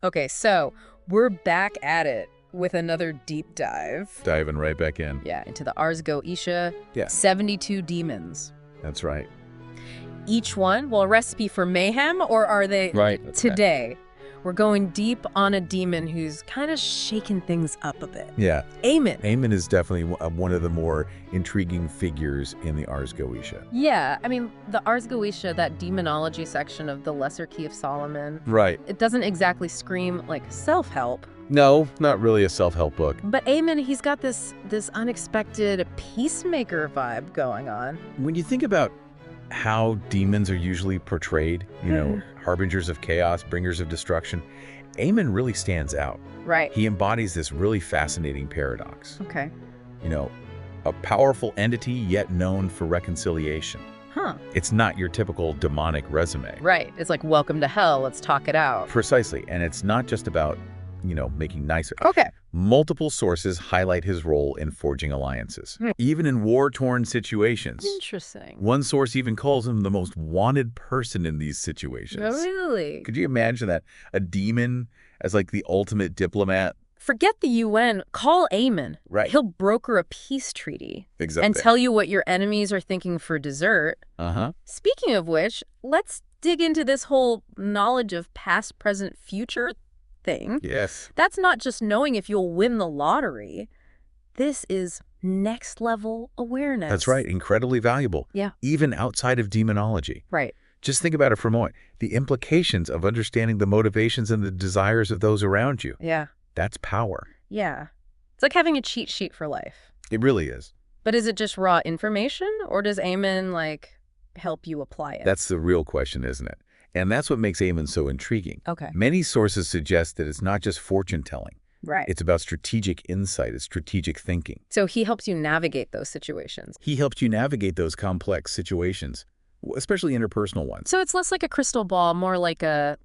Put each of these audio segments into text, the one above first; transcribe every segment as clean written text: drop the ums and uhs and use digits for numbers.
Okay, so we're back at it with another deep dive. Diving right back in. Yeah, into the Ars Goetia. Yeah. 72 demons. That's right. Each one, well, a recipe for mayhem, or are they Right. today? We're going deep on a demon who's kind of shaking things up a bit. Yeah. Amon. Amon is definitely one of the more intriguing figures in the Ars Goetia. Yeah, I mean, the Ars Goetia, that demonology section of the Lesser Key of Solomon, Right. it doesn't exactly scream like self-help. No, not really a self-help book. But Amon, he's got this unexpected peacemaker vibe going on. When you think about how demons are usually portrayed, you know, harbingers of chaos, bringers of destruction, Amon really stands out. Right. He embodies this really fascinating paradox. Okay. You know, a powerful entity yet known for reconciliation. Huh. It's not your typical demonic resume. Right. It's like, welcome to hell, let's talk it out. Precisely. And it's not just about, you know, making nicer. Okay. Multiple sources highlight his role in forging alliances, even in war-torn situations. Interesting. One source even calls him the most wanted person in these situations. Oh, really? Could you imagine that? A demon as like the ultimate diplomat? Forget the UN. Call Amon. Right. He'll broker a peace treaty. Exactly. And tell you what your enemies are thinking for dessert. Uh-huh. Speaking of which, let's dig into this whole knowledge of past, present, future thing. Yes. That's not just knowing if you'll win the lottery. This is next level awareness. That's right. Incredibly valuable. Yeah. Even outside of demonology. Right. Just think about it for a moment. The implications of understanding the motivations and the desires of those around you. Yeah. That's power. Yeah. It's like having a cheat sheet for life. It really is. But is it just raw information, or does Amon, like, help you apply it? That's the real question, isn't it? And that's what makes Amon so intriguing. Okay. Many sources suggest that it's not just fortune-telling. Right. It's about strategic insight, it's strategic thinking. So he helps you navigate those situations. He helps you navigate those complex situations, especially interpersonal ones. So it's less like a crystal ball, more like a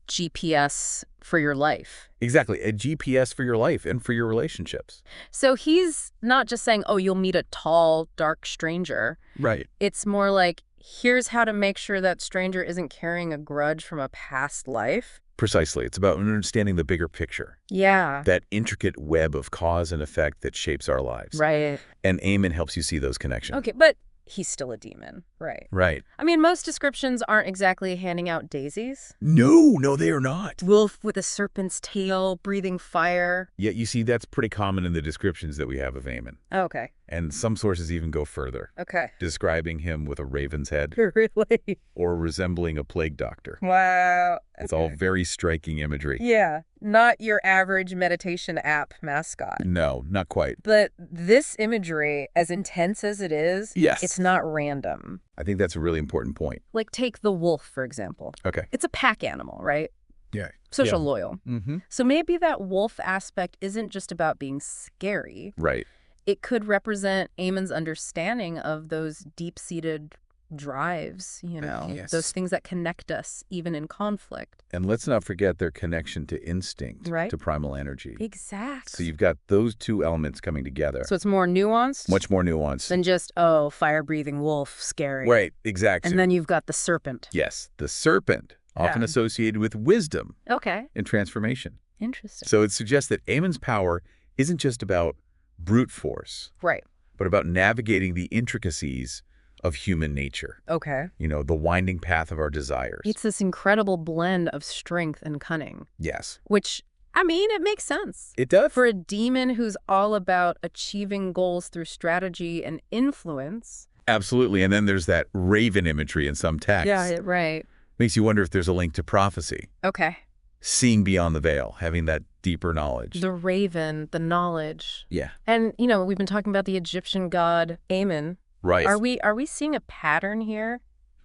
GPS for your life. Exactly. A GPS for your life and for your relationships. So he's not just saying, oh, you'll meet a tall, dark stranger. Right. It's more like, here's how to make sure that stranger isn't carrying a grudge from a past life. Precisely. It's about understanding the bigger picture. Yeah. That intricate web of cause and effect that shapes our lives. Right. And Amon helps you see those connections. Okay, but he's still a demon, right? Right. I mean, most descriptions aren't exactly handing out daisies. No, they are not. Wolf with a serpent's tail, breathing fire. Yet you see that's pretty common in the descriptions that we have of Amon. Okay. And some sources even go further, Okay. describing him with a raven's head Really? or resembling a plague doctor. Wow. It's all very striking imagery. Yeah, not your average meditation app mascot. No, not quite. But this imagery, as intense as it is, Yes. it's not random. I think that's a really important point. Like, take the wolf, for example. Okay. It's a pack animal, right? Yeah. Social loyal. Mm-hmm. So maybe that wolf aspect isn't just about being scary. Right. It could represent Amon's understanding of those deep-seated drives, you know, Yes. those things that connect us, even in conflict. And let's not forget their connection to instinct, Right. to primal energy. Exactly. So you've got those two elements coming together. So it's more nuanced? Much more nuanced. Than just, oh, fire-breathing wolf, scary. Right, exactly. And then you've got the serpent. Yes, the serpent, often Yeah. associated with wisdom Okay. and transformation. Interesting. So it suggests that Amon's power isn't just about brute force, Right. but about navigating the intricacies of human nature. Okay. You know, the winding path of our desires. It's this incredible blend of strength and cunning, Yes. which, I mean, it makes sense. It does. For a demon who's all about achieving goals through strategy and influence. Absolutely. And then there's that raven imagery in some texts. Yeah, right. Makes you wonder if there's a link to prophecy. Okay. Seeing beyond the veil, having that deeper knowledge. The raven, the knowledge. Yeah. And, you know, we've been talking about the Egyptian god Amon. Right. Are we seeing a pattern here?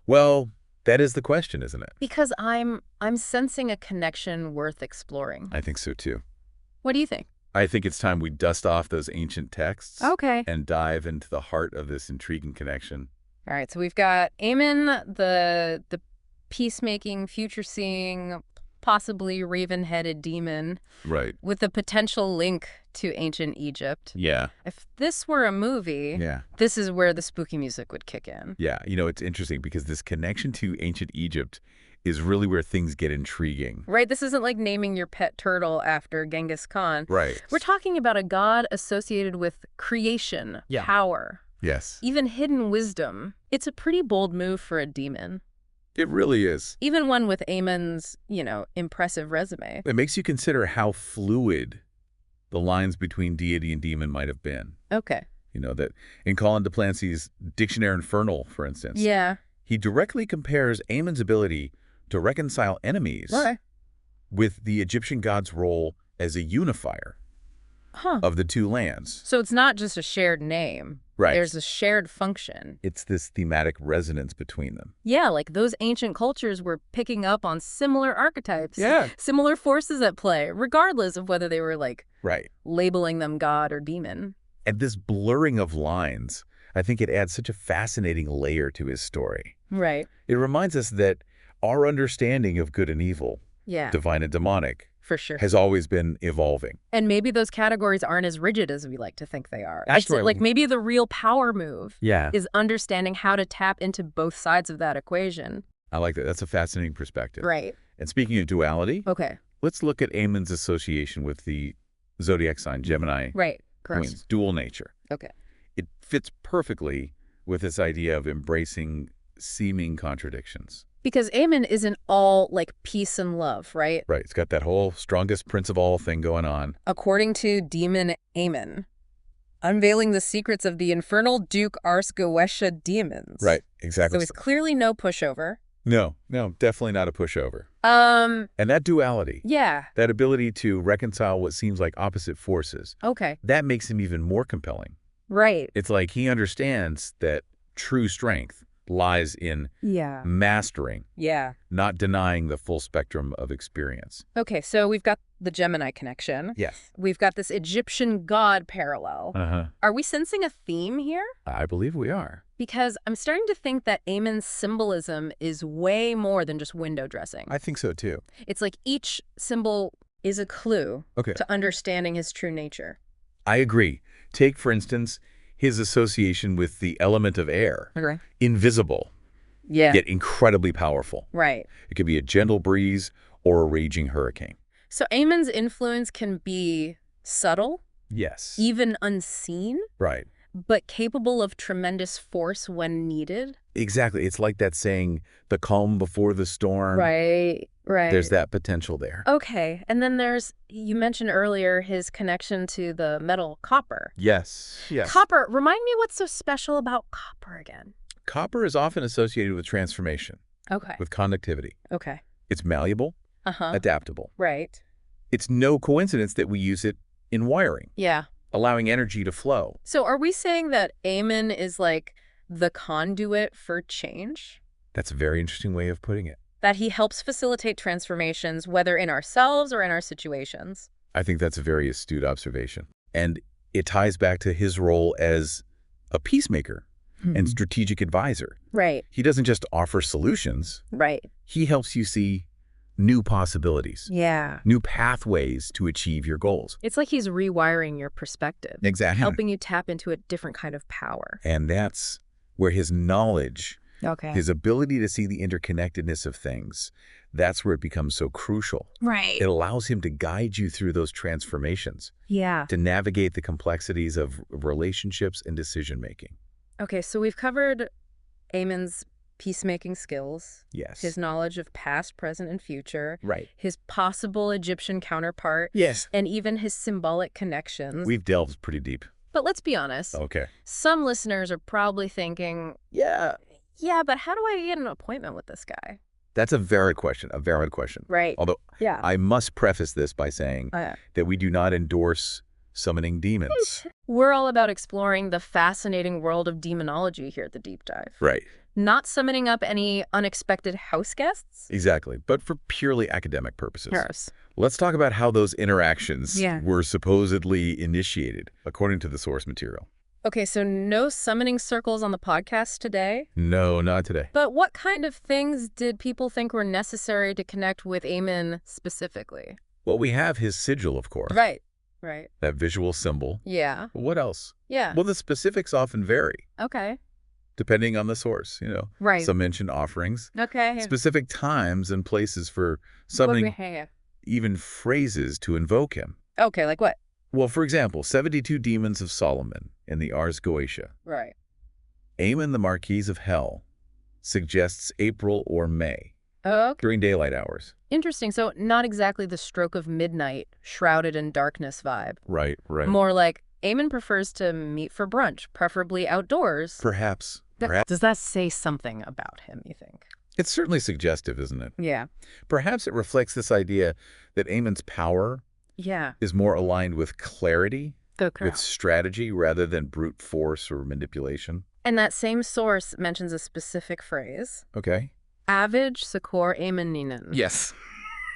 Well, that is the question, isn't it? Because I'm sensing a connection worth exploring. I think so, too. What do you think? I think it's time we dust off those ancient texts Okay. and dive into the heart of this intriguing connection. All right, so we've got Amon, the peacemaking, future-seeing, possibly raven-headed demon Right. with a potential link to ancient Egypt. Yeah. If this were a movie, Yeah. this is where the spooky music would kick in. Yeah. You know, it's interesting because this connection to ancient Egypt is really where things get intriguing. Right, this isn't like naming your pet turtle after Genghis Khan. Right. We're talking about a god associated with creation, power, Yes. even hidden wisdom. It's a pretty bold move for a demon. It really is. Even one with Amon's, impressive resume. It makes you consider how fluid the lines between deity and demon might have been. Okay. That in Colin de Plancy's Dictionary Infernal, for instance, Yeah. he directly compares Amon's ability to reconcile enemies with the Egyptian god's role as a unifier of the two lands. So it's not just a shared name. Right. There's a shared function. It's this thematic resonance between them. Yeah, like those ancient cultures were picking up on similar archetypes. Yeah. Similar forces at play, regardless of whether they were Right. labeling them god or demon. And this blurring of lines, I think it adds such a fascinating layer to his story. Right. It reminds us that our understanding of good and evil, divine and demonic, for sure, has always been evolving. And maybe those categories aren't as rigid as we like to think they are. Actually, like maybe the real power move Yeah. is understanding how to tap into both sides of that equation. I like that. That's a fascinating perspective. Right. And speaking of duality, Okay. let's look at Amon's association with the zodiac sign Gemini. Right. Correct. Queen's dual nature. Okay. It fits perfectly with this idea of embracing seeming contradictions. Because Amon isn't all peace and love, right? Right. It's got that whole strongest prince of all thing going on. According to demon Amon, unveiling the secrets of the infernal Duke Ars Goetia demons. Right. Exactly. So he's clearly no pushover. No, definitely not a pushover. And that duality, Yeah. that ability to reconcile what seems like opposite forces, Okay. that makes him even more compelling. Right. It's like he understands that true strength lies in mastering, not denying the full spectrum of experience. Okay, so we've got the Gemini connection. Yes. We've got this Egyptian god parallel. Are we sensing a theme here? I believe we are. Because I'm starting to think that Amon's symbolism is way more than just window dressing. I think so, too. It's like each symbol is a clue to understanding his true nature. I agree. Take, for instance, his association with the element of air. Okay. Invisible, yet incredibly powerful. Right. It could be a gentle breeze or a raging hurricane. So Amon's influence can be subtle, Yes. even unseen, Right. but capable of tremendous force when needed. Exactly. It's like that saying, the calm before the storm. Right. There's that potential there. Okay. And then you mentioned earlier his connection to the metal copper. Yes. Copper, remind me what's so special about copper again. Copper is often associated with transformation, Okay. with conductivity. Okay. It's malleable, adaptable. Right. It's no coincidence that we use it in wiring, Yeah. allowing energy to flow. So are we saying that Amon is like the conduit for change? That's a very interesting way of putting it. That he helps facilitate transformations, whether in ourselves or in our situations? I think that's a very astute observation. And it ties back to his role as a peacemaker and strategic advisor. Right. He doesn't just offer solutions. Right. He helps you see new possibilities, Yeah. new pathways to achieve your goals. It's like he's rewiring your perspective. Exactly. Helping you tap into a different kind of power. And that's where his knowledge, Okay. his ability to see the interconnectedness of things, that's where it becomes so crucial. Right. It allows him to guide you through those transformations, Yeah. to navigate the complexities of relationships and decision-making. Okay, so we've covered Amon's peacemaking skills. Yes. His knowledge of past, present, and future. Right. His possible Egyptian counterpart. Yes. And even his symbolic connections. We've delved pretty deep. But let's be honest. Okay. Some listeners are probably thinking, yeah, but how do I get an appointment with this guy? That's a valid question, Right. Although I must preface this by saying that we do not endorse summoning demons. We're all about exploring the fascinating world of demonology here at the Deep Dive. Right. Not summoning up any unexpected house guests. Exactly, but for purely academic purposes. Yes. Let's talk about how those interactions Yeah. were supposedly initiated, according to the source material. Okay, so no summoning circles on the podcast today. No, not today. But what kind of things did people think were necessary to connect with Amon specifically? Well, we have his sigil, of course. Right. That visual symbol. Yeah. What else? Yeah. Well, the specifics often vary. Okay. depending on the source, Right. Some mention offerings. Okay. Specific times and places for summoning, even phrases to invoke him. Okay, like what? Well, for example, 72 Demons of Solomon in the Ars Goetia. Right. Amon, the Marquis of Hell, suggests April or May. Oh, okay. During daylight hours. Interesting. So not exactly the stroke of midnight, shrouded in darkness vibe. Right. More like Amon prefers to meet for brunch, preferably outdoors. Perhaps. Does that say something about him, you think? It's certainly suggestive, isn't it? Yeah. Perhaps it reflects this idea that Amon's power is more aligned with clarity, with strategy, rather than brute force or manipulation. And that same source mentions a specific phrase. Okay. Avid Secor Amoninen. Yes.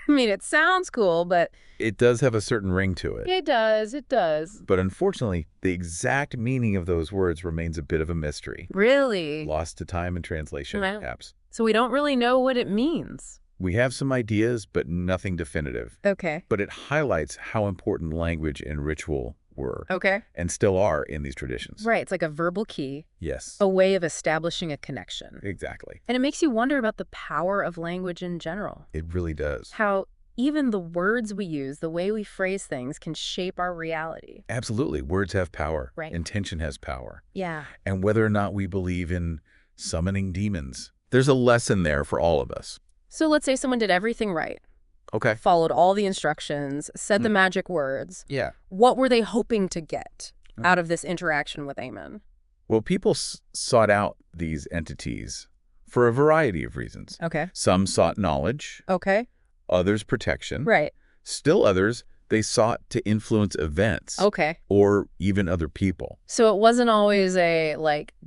I mean, it sounds cool, but... It does have a certain ring to it. It does. But unfortunately, the exact meaning of those words remains a bit of a mystery. Really? Lost to time and translation, perhaps. So we don't really know what it means. We have some ideas, but nothing definitive. Okay. But it highlights how important language and ritual were. Okay. And still are in these traditions. Right. It's like a verbal key. Yes. A way of establishing a connection. Exactly. And it makes you wonder about the power of language in general. It really does. How even the words we use, the way we phrase things, can shape our reality. Absolutely. Words have power. Right. Intention has power. Yeah. And whether or not we believe in summoning demons, there's a lesson there for all of us. So let's say someone did everything right. Okay. Followed all the instructions, said the magic words. Yeah. What were they hoping to get out of this interaction with Amon? Well, people sought out these entities for a variety of reasons. Okay. Some sought knowledge. Okay. Others protection. Right. Still others, they sought to influence events. Okay. Or even other people. So it wasn't always a,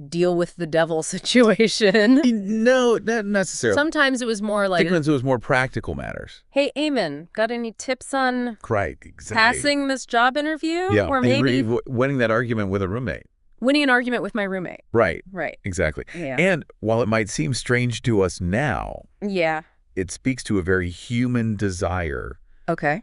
deal with the devil situation. No, not necessarily. Sometimes it was more like... Sometimes it was more practical matters. Hey, Amon, got any tips on exactly. passing this job interview? Yeah, or maybe winning that argument with a roommate. Winning an argument with my roommate. Right. Right. Exactly. Yeah. And while it might seem strange to us now, yeah, it speaks to a very human desire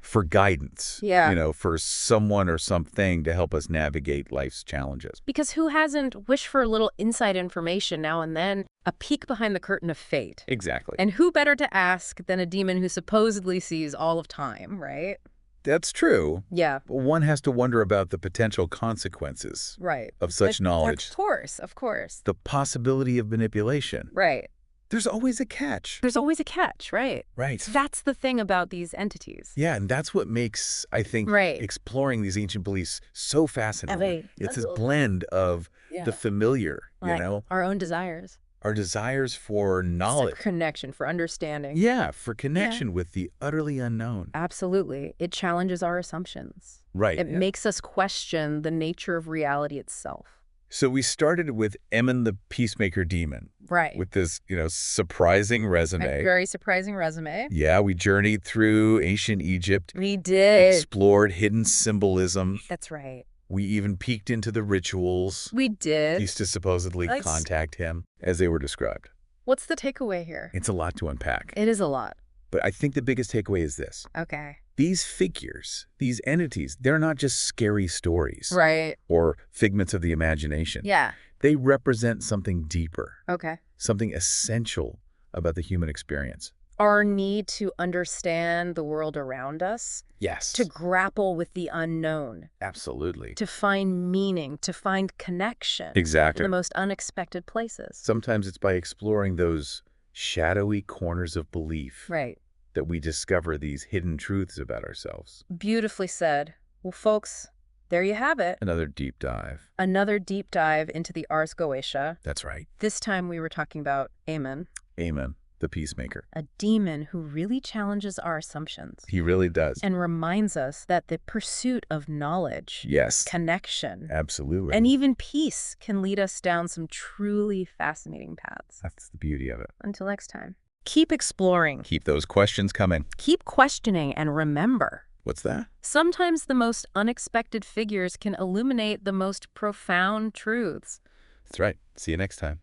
for guidance. Yeah. For someone or something to help us navigate life's challenges. Because who hasn't wished for a little inside information now and then, a peek behind the curtain of fate? Exactly. And who better to ask than a demon who supposedly sees all of time, right? That's true. Yeah. But one has to wonder about the potential consequences of such knowledge. Of course. The possibility of manipulation. Right. There's always a catch. There's always a catch, right? Right. That's the thing about these entities. Yeah, and that's what makes, I think, exploring these ancient beliefs so fascinating. It's this blend of the familiar, our own desires. Our desires for knowledge. For connection, for understanding. Yeah, for connection with the utterly unknown. Absolutely. It challenges our assumptions. Right. It makes us question the nature of reality itself. So we started with Amon the Peacemaker demon. Right. With this, surprising resume. A very surprising resume. Yeah, we journeyed through ancient Egypt. We did. Explored hidden symbolism. That's right. We even peeked into the rituals. We did. Used to supposedly contact him, as they were described. What's the takeaway here? It's a lot to unpack. It is a lot. But I think the biggest takeaway is this. Okay. These figures, these entities, they're not just scary stories. Right. Or figments of the imagination. Yeah. They represent something deeper. Okay. Something essential about the human experience. Our need to understand the world around us. Yes. To grapple with the unknown. Absolutely. To find meaning, to find connection. Exactly. In the most unexpected places. Sometimes it's by exploring those shadowy corners of belief. Right. That we discover these hidden truths about ourselves. Beautifully said. Well, folks, there you have it. Another deep dive. Another deep dive into the Ars Goetia. That's right. This time we were talking about Amon. Amon, the Peacemaker. A demon who really challenges our assumptions. He really does. And reminds us that the pursuit of knowledge, connection, absolutely, and even peace can lead us down some truly fascinating paths. That's the beauty of it. Until next time. Keep exploring. Keep those questions coming. Keep questioning, and remember. What's that? Sometimes the most unexpected figures can illuminate the most profound truths. That's right. See you next time.